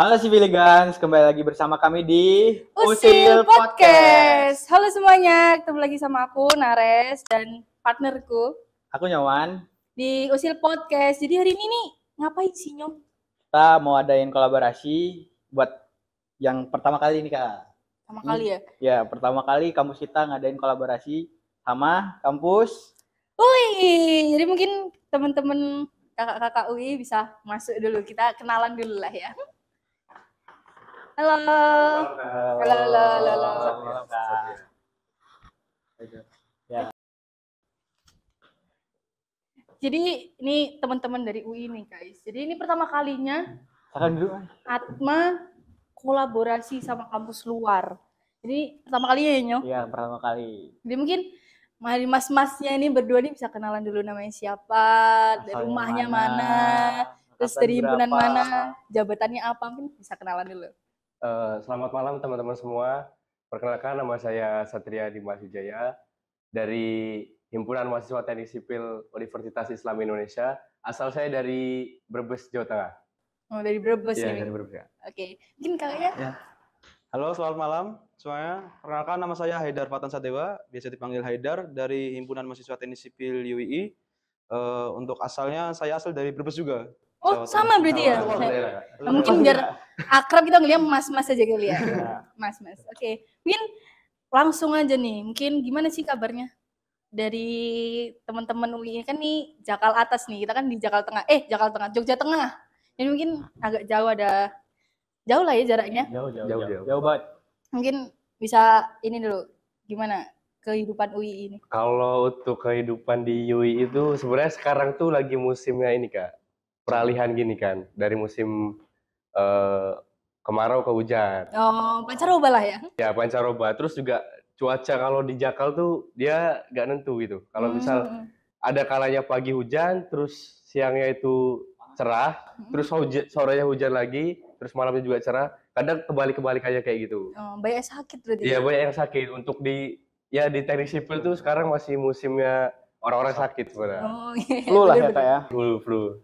Halo Civilians, kembali lagi bersama kami di Usil Podcast. Halo semuanya, ketemu lagi sama aku Nares dan partnerku Aku Nyawan. di Usil Podcast. Jadi hari ini nih ngapain sih Nyom? Kita mau adain kolaborasi buat yang pertama kali ini Kak. Sama kali ya? Ya, pertama kali kampus kita ngadain kolaborasi sama kampus Wih, jadi mungkin teman-teman kakak-kakak UI bisa masuk dulu. Kita kenalan dulu lah ya. Halo. Halo. Kak. Jadi ini teman-teman dari UI nih guys. Jadi ini pertama kalinya Silakan dulu. Atma kolaborasi sama kampus luar. Jadi pertama kalinya ya Nyom? Iya, pertama kali. Jadi mungkin mari mas-masnya ini berdua nih bisa kenalan dulu namanya siapa, dari Asalnya rumahnya mana, mana, terus angkatan dari himpunan berapa. mana, jabatannya apa, mungkin bisa kenalan dulu. Selamat malam teman-teman semua. Perkenalkan, nama saya Satria Dimas Wijaya dari Himpunan Mahasiswa Teknik Sipil Universitas Islam Indonesia. Asal saya dari Brebes, Jawa Tengah. Oh, dari Brebes Iya, ini. dari Brebes ya. Oke, mungkin kakaknya. Ya. Halo, selamat malam semuanya. Perkenalkan, nama saya Haidar Fatan Sadewa, biasa dipanggil Haidar, dari Himpunan Mahasiswa Teknik Sipil UII. Untuk asalnya, saya asal dari Brebes juga. Oh, Jawa sama Tengah. berarti ya? Sama, daerah. Nah, mungkin biar akrab kita ngeliat mas-mas aja kali ya. Mas-mas. Oke, mungkin langsung aja nih. Mungkin gimana sih kabarnya? Dari teman-teman UI kan nih Jakal atas nih. Kita kan di Jakal Tengah. Jakal Tengah, Jogja Tengah. Ini mungkin agak jauh jauh lah ya jaraknya. Jauh banget. Mungkin bisa ini dulu. Gimana kehidupan UI ini? Kalau untuk kehidupan di UI itu sebenarnya sekarang tuh lagi musimnya ini Kak. Peralihan gini kan, dari musim kemarau ke hujan. Oh, pancaroba lah ya. Ya, pancaroba. Terus juga cuaca kalau di Jakal tuh dia nggak nentu gitu. Kalau misal ada kalanya pagi hujan, terus siangnya itu cerah, terus sorenya hujan lagi, terus malamnya juga cerah. Kadang kebalik-kebalik aja kayak gitu. Oh, banyak sakit berarti. Iya, banyak yang sakit. Untuk di teknik sipil tuh sekarang masih musimnya orang-orang sakit sebenarnya. Oh, iya. Flu lah ya Bener-bener. Kak ya. Flu.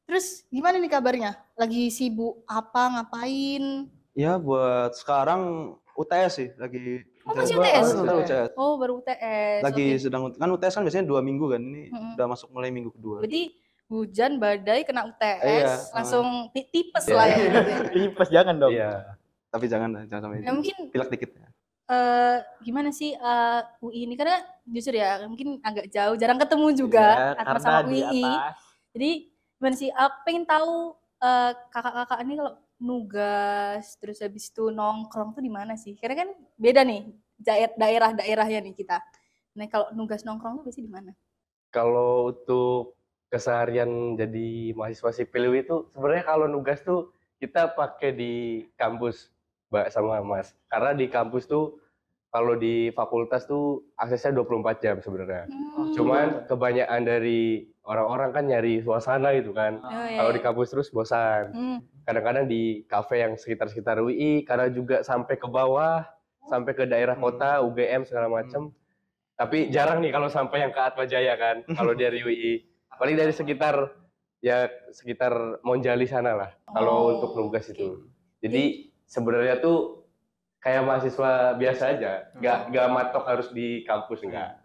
Terus gimana nih kabarnya? Lagi sibuk apa, ngapain? Ya, buat sekarang UTS sih, lagi. Oh, masih UTS? UTS. Oh, baru UTS. Lagi Oke. sedang, kan UTS kan biasanya 2 minggu kan, ini udah masuk mulai minggu kedua. Berarti hujan, badai, kena UTS, Iya, langsung tipes Iya. lah ya. Gitu ya. Tipes jangan dong. Iya. Tapi jangan sampai Nah, mungkin pilek dikit. gimana sih UI ini, karena jujur ya mungkin agak jauh, jarang ketemu juga Iya, Atma karena sama di UI. atas. Jadi gimana sih, aku pengen tahu kakak-kakak ini kalau nugas terus habis itu nongkrong tuh di mana sih? Karena kan beda nih daerah-daerahnya nih kita. Nah, kalau nugas nongkrong tuh biasanya di mana? Kalau untuk keseharian jadi mahasiswa sipil UI itu sebenarnya kalau nugas tuh kita pakai di kampus, Mbak sama Mas. Karena di kampus tuh kalau di fakultas tuh aksesnya 24 jam sebenarnya. Cuman kebanyakan dari orang-orang kan nyari suasana gitu kan. Oh, iya. Kalau di kampus terus bosan. Kadang-kadang di kafe yang sekitar-sekitar UI, kadang juga sampai ke bawah, sampai ke daerah kota, UGM segala macam. Tapi jarang nih kalau sampai yang ke Atmajaya kan, kalau dari UI. Paling dari sekitar Monjali sana lah, kalau untuk nugas itu. Jadi sebenarnya tuh kayak mahasiswa biasa aja, nggak matok harus di kampus, nggak.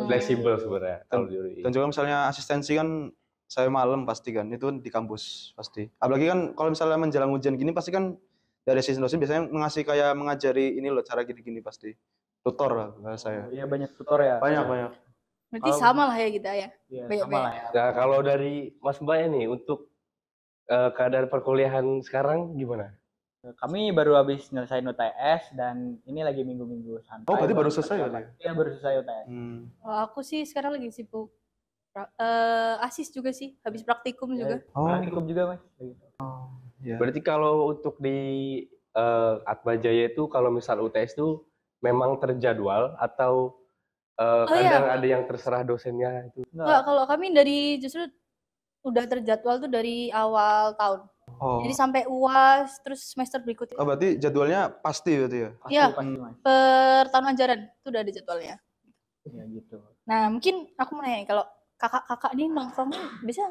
Fleksibel sebenarnya kalau di UI. Dan juga misalnya asistensi kan saya malam pasti kan, itu di kampus pasti. Apalagi kan kalau misalnya menjelang hujan gini pasti kan dari asisten dosen biasanya mengajari ini loh cara gini-gini pasti. Tutor lah bahasa saya. Iya, banyak tutor ya. Banyak. Berarti sama lah ya kita ya. Iya, Banyak. sama lah ya. Nah, kalau dari Mas Mbak nih, untuk keadaan perkuliahan sekarang gimana? Kami baru habis nyelesain UTS dan ini lagi minggu-minggu santai. Oh, berarti baru selesai kali ya? Iya, baru selesai UTS. Kalau aku sih sekarang lagi sibuk asis juga sih, habis praktikum juga. Praktikum juga Mas. Iya. Berarti kalau untuk di Atmajaya itu kalau misal UTS itu memang terjadwal atau kadang ada yang terserah dosennya itu? Enggak, kalau kami justru udah terjadwal tuh dari awal tahun. Oh. Jadi sampai UAS terus semester berikutnya. Oh, berarti jadwalnya pasti berarti ya? Pasti, Iya. pasti Mas. Per tahun ajaran itu udah ada jadwalnya. Ya gitu. Nah, mungkin aku mau nanya, kalau kakak-kakak nih nongkrongnya bisa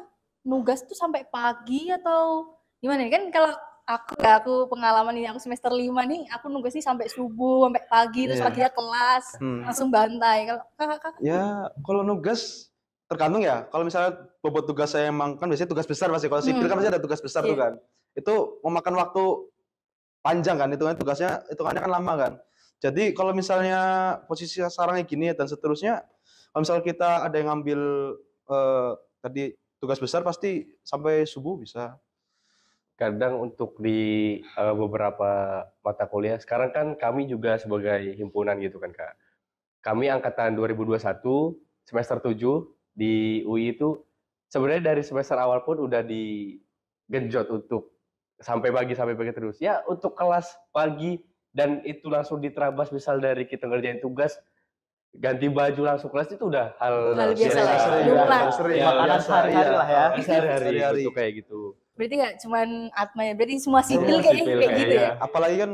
nugas tuh sampai pagi atau gimana nih? Kan kalau Aku pengalaman ini, aku semester 5 nih, aku nugas nih sampai subuh, sampai pagi, terus Iya. paginya kelas, langsung bantai. Kalau kakak Ya, kalau nugas tergantung ya. Kalau misalnya bobot tugas saya emang kan biasanya tugas besar pasti. Kalau sipil kan pasti ada tugas besar tuh Iya. kan. Itu memakan waktu panjang kan, itu kan tugasnya, hitungannya kan lama kan. Jadi kalau misalnya posisi sekarang kayak gini dan seterusnya, kalau misalnya kita ada yang ngambil tadi tugas besar pasti sampai subuh bisa. Kadang untuk di beberapa mata kuliah, sekarang kan kami juga sebagai himpunan gitu kan Kak. Kami angkatan 2021 semester 7 di UI itu sebenarnya dari semester awal pun udah digenjot untuk sampai pagi terus. Ya untuk kelas pagi dan itu langsung diterabas misal dari kita ngerjain tugas ganti baju langsung kelas itu udah hal biasa lah, biasa. lumrah. Sering, Makanan biasa, sehari-hari iya. lah ya. Sehari-hari untuk kayak gitu. Berarti nggak cuman Atma ya, berarti semua sipil Semua kayak sipil kayak kayak gitu ya. Apalagi kan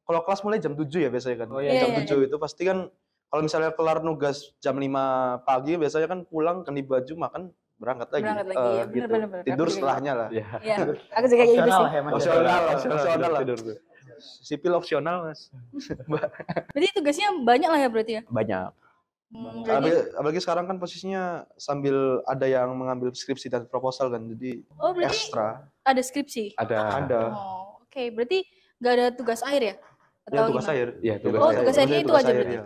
kalau kelas mulai jam 7 ya biasanya kan. Oh iya, Jam iya, 7 itu pasti kan kalau misalnya kelar nugas jam 5 pagi biasanya kan pulang ganti baju makan berangkat lagi. Berangkat lagi, ya, Gitu. bener. Tidur Aku juga setelahnya lah. Ya. Iya, aku juga kayak gitu Opsional sih. lah ya Mas. Opsional lah. Tidur tuh. Sipil opsional, Mas. Berarti tugasnya banyak lah ya berarti ya. Banyak. Berarti, Apalagi sekarang kan posisinya sambil ada yang mengambil skripsi dan proposal kan. Jadi oh berarti ekstra. ada skripsi. Ada. Oh, oke. Berarti nggak ada tugas akhir ya? Ya tugas gimana? akhir. Iya, tugas Oh, akhir. tugas akhirnya itu aja berarti. ya.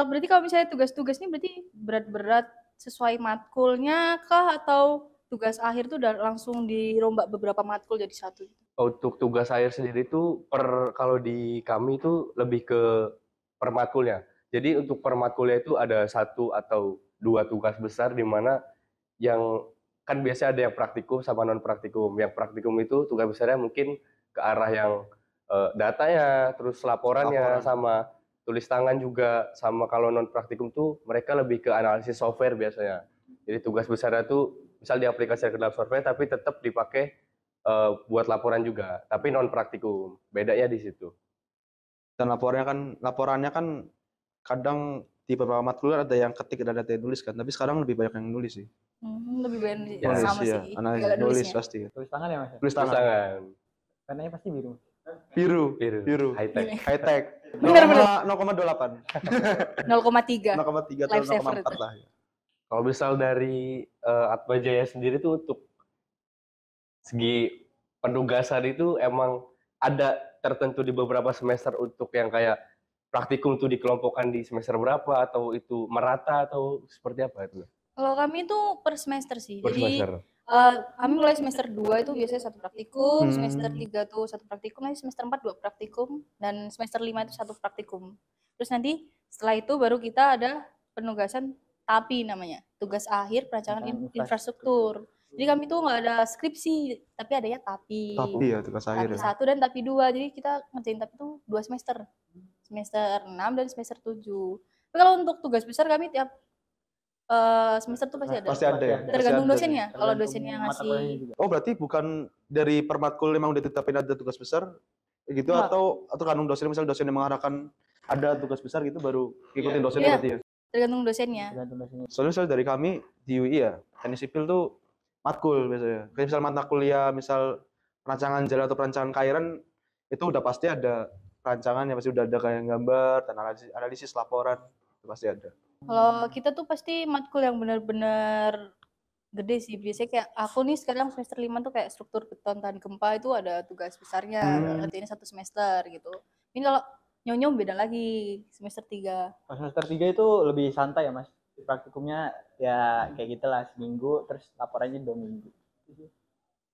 Berarti kalau misalnya tugas-tugas ini berarti berat-berat sesuai matkulnya kah, atau tugas akhir tuh udah langsung dirombak beberapa matkul jadi satu? Untuk tugas akhir sendiri itu kalau di kami itu lebih ke per matkulnya. Jadi untuk per matkulnya itu ada 1 atau 2 tugas besar di mana yang kan biasanya ada yang praktikum sama non praktikum. Yang praktikum itu tugas besarnya mungkin ke arah yang datanya, terus laporannya, sama tulis tangan juga, sama kalau non praktikum tuh mereka lebih ke analisis software biasanya. Jadi tugas besarnya tuh misal diaplikasikan ke dalam software tapi tetap dipakai buat laporan juga, tapi non praktikum. Bedanya di situ. Dan laporannya kan kadang di beberapa matkul ada yang ketik dan ada yang nulis kan. Tapi sekarang lebih banyak yang nulis sih. Lebih banyak Ya, sama Nulis, sih. Analisis Kalau nulis nulisnya. pasti. Tulis tangan ya Mas? Tulis tangan. Tangan. Warnanya pasti biru. Biru. High tech. High tech. Bener. 0,28. 0,3. 0,3 atau Lifesaver 0,4 itu. lah. Kalau misal dari Atma Jaya sendiri tuh untuk segi penugasan itu emang ada tertentu di beberapa semester untuk yang kayak praktikum tuh dikelompokkan di semester berapa atau itu merata atau seperti apa itu? Kalau kami itu per semester sih. Per Jadi semester. kami mulai semester 2 itu biasanya 1 praktikum, semester 3 tuh 1 praktikum, nanti semester 4 2 praktikum, dan semester 5 itu 1 praktikum. Terus nanti setelah itu baru kita ada penugasan TAPI namanya, tugas akhir perancangan infrastruktur. Jadi kami tuh nggak ada skripsi, tapi adanya TAPI. Tapi ya tugas akhir TAPI ya. 1 dan TAPI 2. Jadi kita ngerjain TAPI itu 2 semester. Semester 6 dan semester 7. Tapi kalau untuk tugas besar kami tiap semester tuh pasti ada. Pasti ada ya. Tergantung Pasti ada. dosennya. Kalau dosennya ngasih, Oh, berarti bukan dari per matkul memang udah ditetapin ada tugas besar gitu Enggak. atau kanun dosen, misalnya dosen yang mengarahkan ada tugas besar gitu baru ikutin dosennya Iya. berarti ya. tergantung dosennya. Soalnya misalnya dari kami di UI ya, teknik sipil tuh matkul biasanya. Kayak misal mata kuliah, misal perancangan jalan atau perancangan kairan itu udah pasti ada perancangannya, pasti udah ada kayak gambar dan analisis laporan itu pasti ada. Kalau kita tuh pasti matkul yang benar-benar gede sih. Biasanya kayak aku nih sekarang semester 5 tuh kayak struktur beton tahan gempa itu ada tugas besarnya, ngerjainnya 1 semester gitu. Ini kalau nyonyom beda lagi semester 3. Pas semester 3 itu lebih santai ya Mas. Praktikumnya ya kayak gitulah seminggu, terus laporannya 2 minggu.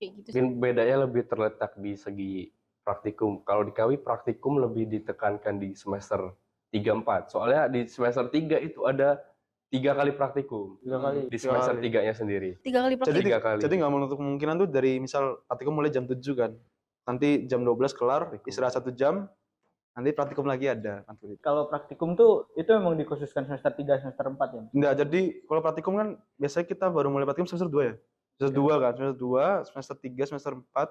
Kayak gitu sih. Mungkin bedanya lebih terletak di segi praktikum. Kalau di KAWI praktikum lebih ditekankan di semester 3-4. Soalnya di semester 3 itu ada 3 kali praktikum. 3 kali. Di semester 3-nya sendiri. 3 kali praktikum. Tiga kali. Jadi nggak menutup kemungkinan tuh dari misal praktikum mulai jam 7 kan. Nanti jam 12 kelar, istirahat 1 jam, nanti praktikum lagi ada. Kalau praktikum tuh itu memang dikhususkan semester 3, semester 4 ya? Enggak, jadi kalau praktikum kan biasanya kita baru mulai praktikum semester 2 ya. Semester 2 kan, semester 2, semester 3, semester 4,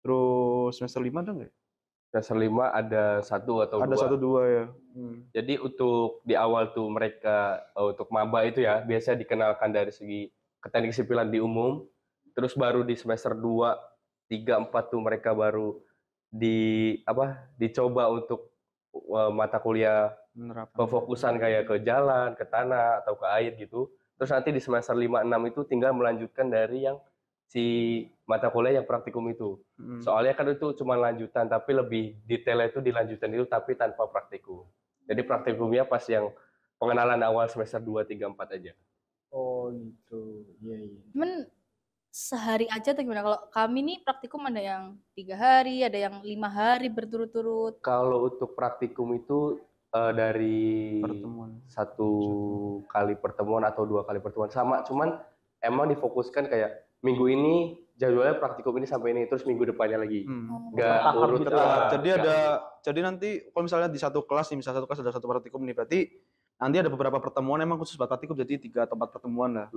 terus semester 5 ada nggak ya? Semester 5 ada 1 atau 2. Ada 1, 2 ya. Jadi untuk di awal tuh mereka untuk maba itu ya biasa dikenalkan dari segi keteknik sipilan di umum, terus baru di semester 2, 3-4 tuh mereka baru dicoba untuk mata kuliah Penerapan. pefokusan kayak ke jalan, ke tanah atau ke air gitu. Terus nanti di semester 5-6 itu tinggal melanjutkan dari yang si mata kuliah yang praktikum itu. Soalnya kan itu cuma lanjutan, tapi lebih detailnya itu dilanjutan itu tapi tanpa praktikum. Jadi praktikumnya pas yang pengenalan awal semester 2, 3, 4 aja. Oh gitu. Iya. Cuman sehari aja atau gimana? Kalau kami nih praktikum ada yang 3 hari, ada yang 5 hari berturut-turut. Kalau untuk praktikum itu dari Pertemuan. 1 kali pertemuan atau 2 kali pertemuan sama, cuman emang difokuskan kayak minggu ini jadwalnya praktikum ini sampai ini, terus minggu depannya lagi. Nggak Bertahap urut. gitu. Jadi nanti kalau misalnya di satu kelas nih, misalnya satu kelas ada 1 praktikum nih, berarti nanti ada beberapa pertemuan emang khusus buat praktikum, jadi 3 atau 4 pertemuan lah.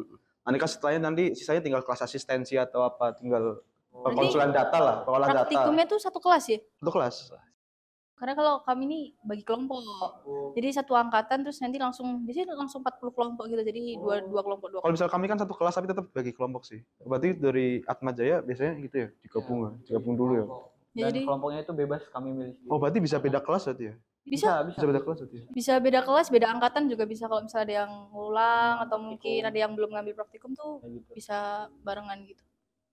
Nanti kan setelahnya nanti sisanya tinggal kelas asistensi atau apa, tinggal konsulen data lah, pengolah data. Praktikumnya tuh satu kelas ya? Satu kelas. Karena kalau kami nih bagi kelompok. Jadi satu angkatan terus nanti biasanya langsung 40 kelompok gitu. Jadi dua kelompok. Kalau misal kami kan satu kelas tapi tetap bagi kelompok sih. Berarti dari Atma Jaya biasanya gitu ya, digabung dulu ya. Dan Jadi kelompoknya itu bebas kami milih. Oh, berarti bisa beda kelas berarti ya? bisa Bisa beda kelas berarti ya? bisa beda kelas, beda angkatan juga bisa. Kalau misalnya ada yang ngulang atau mungkin ada yang belum ngambil praktikum tuh Kayak gitu. bisa barengan gitu.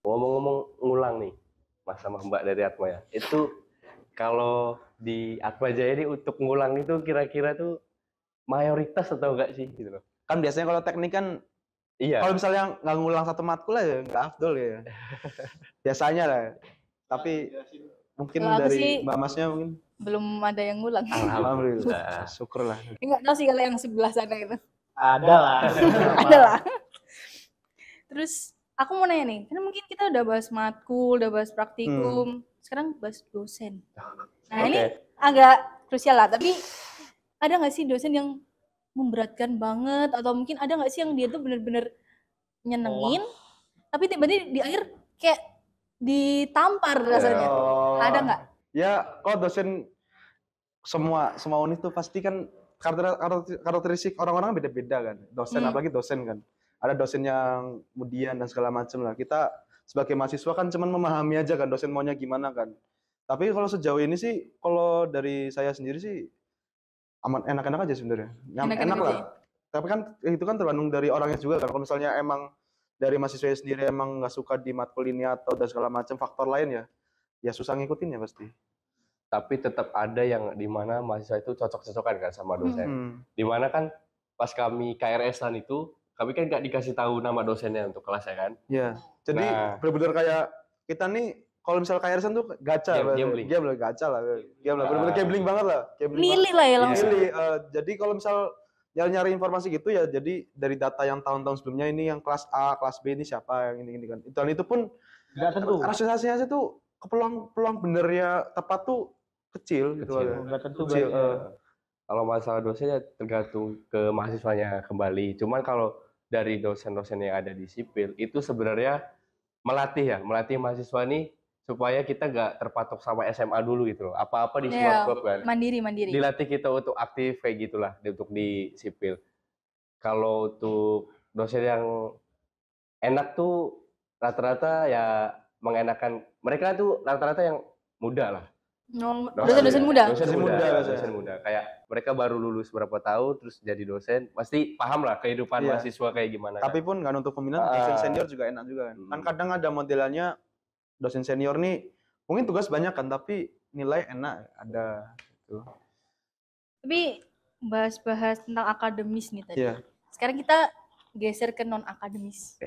Ngomong-ngomong ngulang nih, Mas sama Mbak dari Atma ya. Itu kalau di Atma Jaya ini untuk ngulang itu kira-kira tuh mayoritas atau enggak sih gitu loh. Kan biasanya kalau teknik kan Iya. kalau misalnya nggak ngulang satu matkul ya nggak afdol ya. Biasanya lah. Tapi mungkin Kalau aku dari sih Mbak Masnya mungkin belum ada yang ngulang. alhamdulillah. Syukurlah. Enggak tahu sih kalau yang sebelah sana itu. Ada lah. Ada lah. Terus aku mau nanya nih, karena mungkin kita udah bahas matkul, udah bahas praktikum, sekarang bahas dosen. Nah ini agak krusial lah, tapi ada nggak sih dosen yang memberatkan banget, atau mungkin ada nggak sih yang dia tuh bener-bener nyenengin, tapi tiba-tiba di akhir kayak ditampar rasanya. Ada nggak? Ya, kalau dosen semua univ tuh pasti kan karakteristik orang-orang beda-beda kan. Dosen apalagi dosen kan. Ada dosen yang kemudian dan segala macam lah. Kita sebagai mahasiswa kan cuman memahami aja kan dosen maunya gimana kan. Tapi kalau sejauh ini sih, kalau dari saya sendiri sih aman enak-enak aja sebenarnya. Enak lah. Tapi kan itu kan tergantung dari orangnya juga kan. Kalau misalnya emang dari mahasiswa sendiri emang nggak suka di matkul ini atau dan segala macam faktor lain ya susah ngikutin ya pasti. Tapi tetap ada yang dimana mahasiswa itu cocok-cocokan kan sama dosen. Dimana kan pas kami KRS-an itu, kami kan nggak dikasih tahu nama dosennya untuk kelasnya kan. Iya. Jadi benar-benar kayak kita nih kalau misal KRS-an tuh gacha, gambling. Dia boleh gacha lah. Dia benar-benar gambling banget lah. Milih lah ya langsung. Jadi kalau misal nyari informasi gitu ya, jadi dari data yang tahun-tahun sebelumnya ini yang kelas A, kelas B ini siapa yang ini kan. Dan itu pun Nggak tentu. Rasionalisasinya tuh peluang benernya tepat tuh kecil gitu aja. Nggak tentu Kecil. Kalau masalah dosen ya tergantung ke mahasiswanya kembali. Cuman kalau dari dosen-dosen yang ada di sipil itu sebenarnya melatih mahasiswa nih supaya kita nggak terpatok sama SMA dulu gitu loh. Apa-apa di klub kan. Mandiri. Dilatih kita untuk aktif kayak gitulah untuk di sipil. Kalau untuk dosen yang enak tuh rata-rata ya mengenakan, mereka tuh rata-rata yang muda lah. Dosen muda. Dosen muda. Kayak mereka baru lulus berapa tahun terus jadi dosen, pasti paham lah kehidupan mahasiswa kayak gimana. Tapi pun nggak nutup peminat, dosen senior juga enak juga kan. Kan kadang ada modelannya dosen senior nih mungkin tugas banyak kan, tapi nilai enak ada gitu. Tapi bahas tentang akademis nih tadi. Iya. Sekarang kita geser ke non akademis.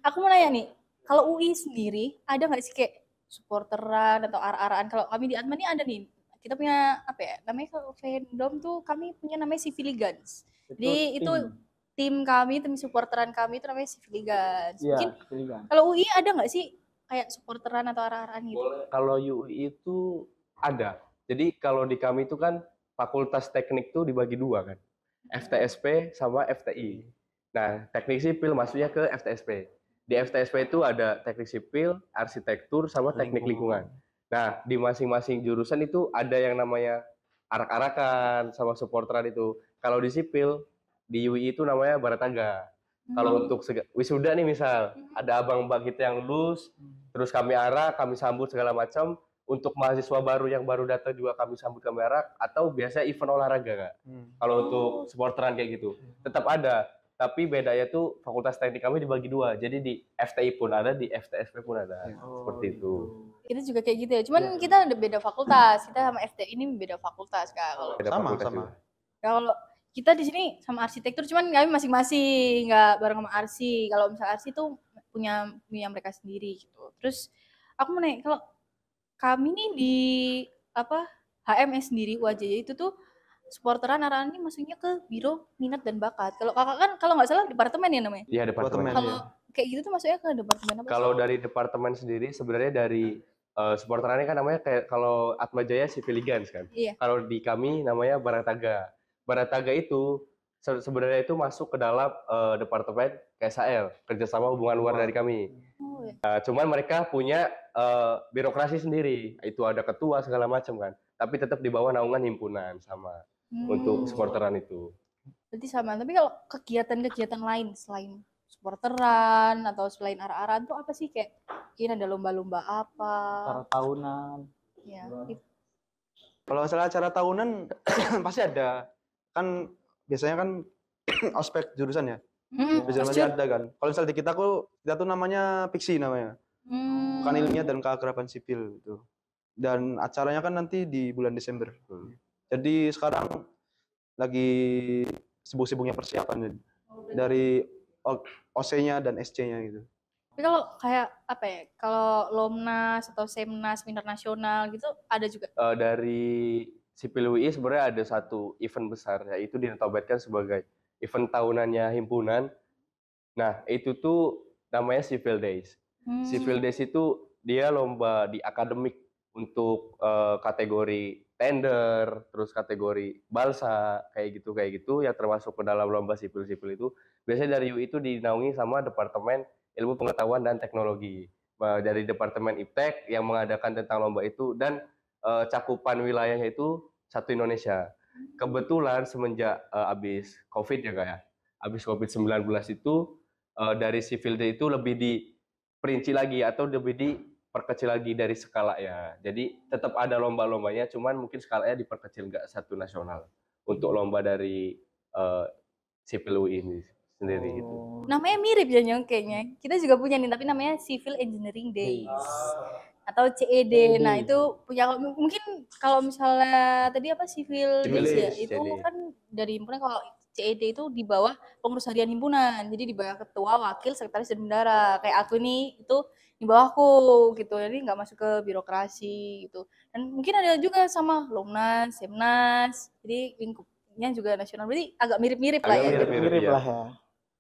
Aku mau nanya nih, kalau UI sendiri ada nggak sih kayak supporteran atau ar-araan? Kalau kami di Atma nih ada nih, kita punya apa ya? Namanya kalau fandom tuh kami punya namanya Civiligans. Jadi itu tim supporteran kami itu namanya Civiligans. Mungkin kalau UI ada nggak sih kayak supporteran atau ar-araan gitu? Kalau UI itu ada. Jadi kalau di kami itu kan fakultas teknik tuh dibagi dua kan. FTSP sama FTI. Nah, teknik sipil masuknya ke FTSP. Di FTSP itu ada teknik sipil, arsitektur, sama teknik lingkungan. Nah, di masing-masing jurusan itu ada yang namanya arak-arakan sama supporteran itu. Kalau di sipil, di UI itu namanya barataga. Kalau untuk wisuda nih misal, ada abang-abang kita yang lulus, terus kami arak, kami sambut segala macam. Untuk mahasiswa baru yang baru datang juga kami sambut, kami arak. Atau biasa event olahraga Kak. Kalau untuk supporteran kayak gitu, tetap ada. Tapi bedanya tuh fakultas teknik kami dibagi dua. Jadi di FTI pun ada, di FTSP pun ada. Seperti itu. Kita juga kayak gitu ya. Cuman kita ada beda fakultas. Kita sama FTI ini beda fakultas Kak. Kalau Beda Sama, fakultas sama. juga. kalau kita di sini sama arsitektur, cuman kami masing-masing nggak bareng sama arsi. Kalau misal arsi tuh punya mereka sendiri gitu. Terus aku mau nanya, kalau kami nih di HMS sendiri UAJ itu tuh supporteran arahan ini masuknya ke biro minat dan bakat. Kalau kakak kan kalau nggak salah departemen ya namanya. Iya, departemen. Kalau kayak gitu tuh masuknya ke departemen apa? Kalau dari departemen sendiri sebenarnya dari supporterannya kan namanya kayak kalau Atma Jaya Civiligans kan. Iya. Kalau di kami namanya Barataga. Barataga itu sebenarnya itu masuk ke dalam departemen KSHL, kerjasama hubungan luar dari kami. Oh, ya. Cuman mereka punya birokrasi sendiri, itu ada ketua segala macam kan. Tapi tetap di bawah naungan himpunan sama untuk supporteran itu. Berarti sama. Tapi kalau kegiatan-kegiatan lain selain supporteran atau selain arah-arahan tuh apa sih, kayak mungkin ada lomba-lomba apa? Acara tahunan. Ya. Kalau masalah acara tahunan pasti ada. Kan biasanya kan ospek jurusan ya. Jurusan masih ada kan. Kalau misalnya di kita tuh namanya Piksi namanya. Bukan ilmiah dan keakraban sipil itu. Dan acaranya kan nanti di bulan Desember. Jadi sekarang lagi sibuk-sibuknya persiapan dari OC-nya dan SC-nya gitu. Tapi kalau kayak apa ya? Kalau Lomnas atau Semnas internasional gitu ada juga. Dari Sipil UI sebenarnya ada satu event besar, yaitu dinobatkan sebagai event tahunannya himpunan. Nah, itu tuh namanya Civil Days. Civil Days itu dia lomba di akademik untuk kategori tender, terus kategori balsa, kayak gitu yang termasuk ke dalam lomba sipil-sipil itu. Biasanya dari UI itu dinaungi sama Departemen Ilmu Pengetahuan dan Teknologi. Dari Departemen IPTEK yang mengadakan tentang lomba itu, dan cakupan wilayahnya itu satu Indonesia. Kebetulan semenjak habis COVID ya Kak ya, habis COVID-19 itu dari Civil Day itu lebih diperinci lagi atau lebih diperkecil lagi dari skala ya. Jadi tetap ada lomba-lombanya, cuman mungkin skalanya diperkecil, nggak satu nasional untuk lomba dari Civil UI ini sendiri gitu. Namanya mirip ya Nyong kayaknya. Kita juga punya nih, tapi namanya Civil Engineering Days. Atau CED. Nah, itu punya mungkin kalau misalnya tadi apa Civil Days ya, itu kan dari himpunan. Kalau CED itu di bawah pengurus harian himpunan. Jadi di bawah ketua, wakil, sekretaris, dan bendara. Kayak aku nih itu di bawahku gitu. Jadi nggak masuk ke birokrasi gitu. Dan mungkin ada juga sama Lomnas, Semnas. Jadi lingkupnya juga nasional. Berarti agak mirip-mirip lah ya. Mirip lah ya.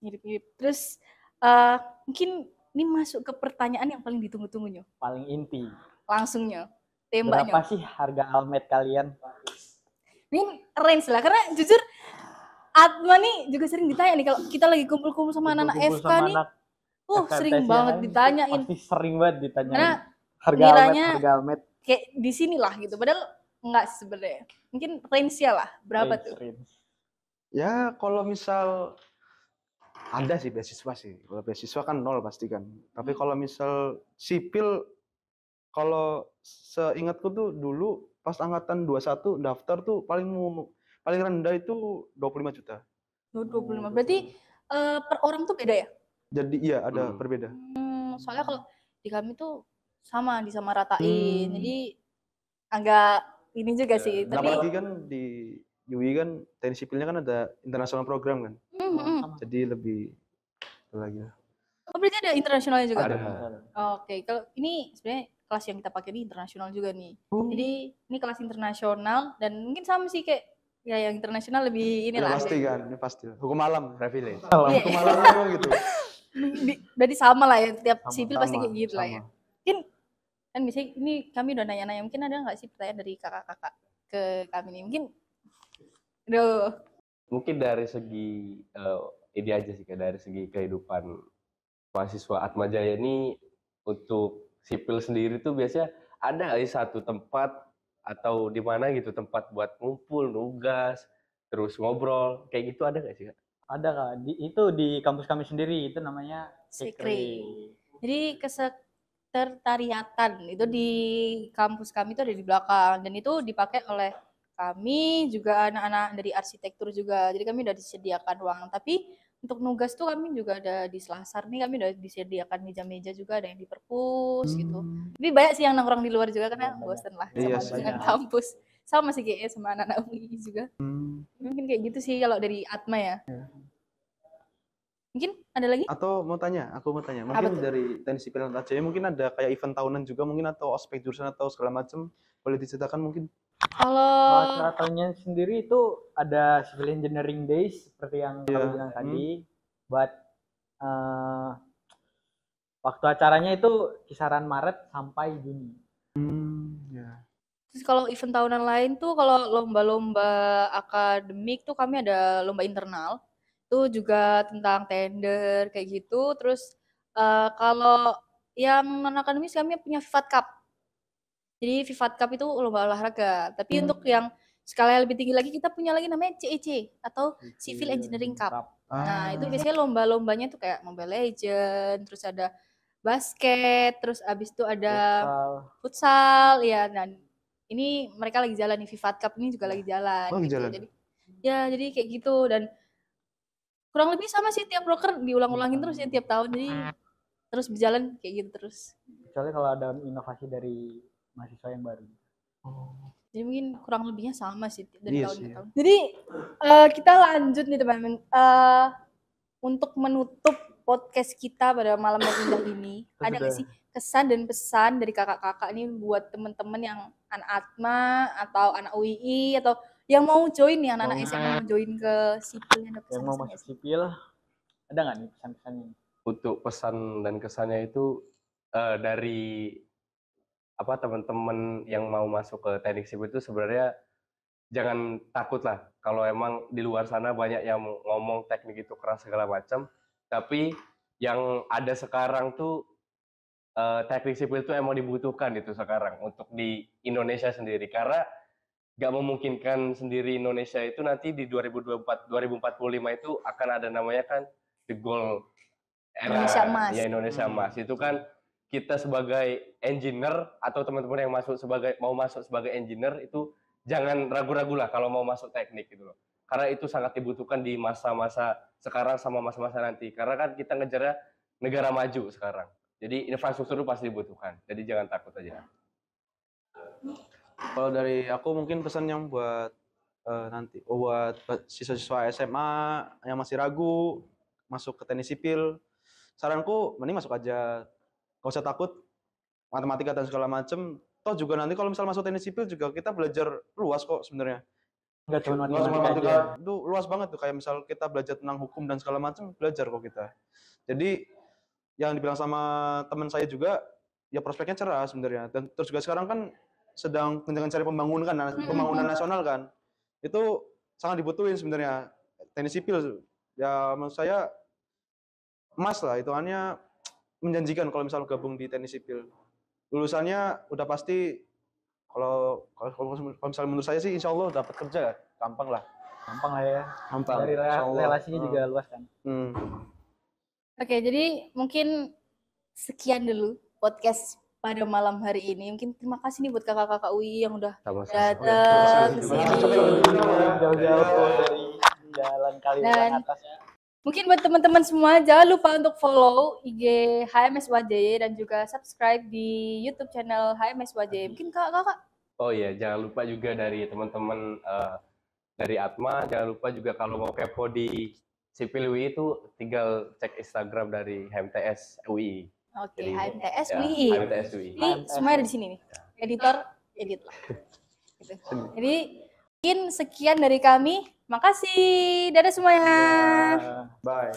Mirip-mirip. Terus mungkin ini masuk ke pertanyaan yang paling ditunggu-tunggu Nyo. Paling inti. Langsung Nyo. Tembak Nyo. Berapa sih harga almet kalian? Ini range lah, karena jujur Atma nih juga sering ditanya nih kalau kita lagi kumpul-kumpul sama anak-anak Kumpul-kumpul FK sama nih. anak Sering FKTS banget ya, ditanyain. Pasti sering banget ditanyain. Karena harga almet. Kayak di sinilah gitu. Padahal enggak sebenarnya. Mungkin range-nya lah. Berapa tuh? Ya kalau misal ada sih beasiswa sih. Kalau beasiswa kan nol pasti kan. Tapi kalau misal sipil, kalau seingatku tuh dulu pas angkatan 21 daftar tuh paling rendah itu 25 juta. 25. Berarti per orang tuh beda ya? Jadi iya ada berbeda. Soalnya kalau di kami tuh sama disamaratain. Jadi agak ini juga sih. Tapi apalagi kan di UI kan teknik sipilnya kan ada internasional program kan. Jadi lebih lagi. Oh, berarti ada internasionalnya juga? Ada. Oke, kalau ini sebenarnya kelas yang kita pakai ini internasional juga nih. Jadi ini kelas internasional dan mungkin sama sih kayak ya yang internasional lebih inilah. Pasti kan, ini pasti. Hukum alam, privilege. Hukum alam gitu. Berarti sama lah ya, tiap sipil pasti kayak gitu sama. lah ya. Mungkin kan misalnya ini kami udah nanya-nanya, mungkin ada nggak sih pertanyaan dari kakak-kakak ke kami nih? Mungkin dari segi ini aja sih, kayak dari segi kehidupan mahasiswa Atma Jaya ini untuk sipil sendiri tuh biasanya ada nggak sih satu tempat atau di mana gitu tempat buat ngumpul, nugas, terus ngobrol, kayak gitu ada nggak sih Kak? Ada Kak, itu di kampus kami sendiri, itu namanya Sekre. Jadi kesekretariatan itu di kampus kami itu ada di belakang dan itu dipakai oleh kami juga anak-anak dari arsitektur juga. Jadi kami udah disediakan ruangan. Tapi untuk nugas tuh kami juga ada di Selasar nih, kami udah disediakan meja-meja juga, ada yang di perpus gitu. Tapi banyak sih yang nongkrong di luar juga karena bosan lah Iya sama sih. dengan kampus. Sama sih kayaknya sama anak-anak UI juga. Mungkin kayak gitu sih kalau dari Atma ya. Mungkin ada lagi? Atau aku mau tanya, Apa mungkin tuh? dari teknik sipil dan aja mungkin ada kayak event tahunan juga mungkin atau ospek jurusan atau segala macam, boleh diceritakan mungkin? Kalau Kalau acara tahunnya sendiri itu ada Civil Engineering Days seperti yang kamu bilang tadi, buat waktu acaranya itu kisaran Maret sampai Juni. Ya. terus kalau event tahunan lain tuh kalau lomba-lomba akademik tuh kami ada lomba internal. Itu juga tentang tender kayak gitu. Terus kalau yang non akademis kami punya Vivat Cup. Jadi Vivat Cup itu lomba olahraga. Tapi untuk yang skala lebih tinggi lagi kita punya lagi namanya CEC atau Civil Engineering Cup. Nah, itu biasanya lomba-lombanya tuh kayak Mobile Legends, terus ada basket, terus abis itu ada futsal, ya. Dan ini mereka lagi jalan nih, Vivat Cup ini juga lagi jalan. Oh, lagi gitu. jalan. Jadi kayak gitu dan kurang lebih sama sih tiap broker diulang-ulangin terus ya tiap tahun. Jadi terus berjalan kayak gitu terus. Kecuali kalau ada inovasi dari mahasiswa yang baru. Jadi mungkin kurang lebihnya sama sih dari tahun ke tahun. Iya. Jadi kita lanjut nih teman-teman. Untuk menutup podcast kita pada malam yang indah ini, ada nggak sih kesan dan pesan dari kakak-kakak ini buat teman-teman yang anak Atma atau anak UII atau yang mau join nih anak-anak SMA mau join ke sipilnya? Yang mau masuk sipil, ada nggak nih pesan-pesannya? Untuk pesan dan kesannya itu dari teman-teman yang mau masuk ke teknik sipil itu sebenarnya jangan takut lah kalau emang di luar sana banyak yang ngomong teknik itu keras segala macam, tapi yang ada sekarang tuh teknik sipil itu emang dibutuhkan itu sekarang untuk di Indonesia sendiri karena nggak memungkinkan sendiri Indonesia itu nanti di 2024 2045 itu akan ada namanya kan the gold era Indonesia Emas. ya Indonesia Emas itu kan kita sebagai engineer atau teman-teman yang mau masuk sebagai engineer itu jangan ragu-ragu lah kalau mau masuk teknik gitu loh. Karena itu sangat dibutuhkan di masa-masa sekarang sama masa-masa nanti. Karena kan kita ngejarnya negara maju sekarang. Jadi infrastruktur itu pasti dibutuhkan. Jadi jangan takut aja. Kalau dari aku mungkin pesan yang buat buat siswa-siswa SMA yang masih ragu masuk ke teknik sipil, saranku mending masuk aja, gak usah takut matematika dan segala macem. Toh juga nanti kalau misal masuk teknik sipil juga kita belajar luas kok sebenarnya. Nggak cuma Nggak cuma matematika aja. matematika, itu luas banget tuh, kayak misal kita belajar tentang hukum dan segala macam, belajar kok kita. Jadi yang dibilang sama teman saya juga, ya prospeknya cerah sebenarnya. Dan terus juga sekarang kan sedang mencari pembangunan nasional kan, itu sangat dibutuhin sebenarnya teknik sipil. Ya menurut saya emas lah, hitungannya menjanjikan kalau misal gabung di teknik sipil. Lulusannya udah pasti, kalau misalnya menurut saya sih insya Allah dapat kerja, gampang lah. Gampang lah ya. Gampang. Dari Insya Allah. relasinya juga luas kan. Oke, jadi mungkin sekian dulu podcast pada malam hari ini. Mungkin terima kasih nih buat kakak-kakak UI yang udah datang ke sini. Jauh-jauh dari jalan Kaliurang atas. Mungkin buat teman-teman semua jangan lupa untuk follow IG HMS WJY dan juga subscribe di YouTube channel HMS WJY. Mungkin kakak-kakak. Oh iya, jangan lupa juga dari teman-teman dari Atma, jangan lupa juga kalau mau kepo di Sipil UI itu tinggal cek Instagram dari HMTS UI. Oke, Jadi, HMTS ya, UI. HMTS UI. Ini semuanya ada di sini nih. Editor, edit lah. Gitu. Jadi mungkin sekian dari kami. Makasih. Dadah semuanya. Bye.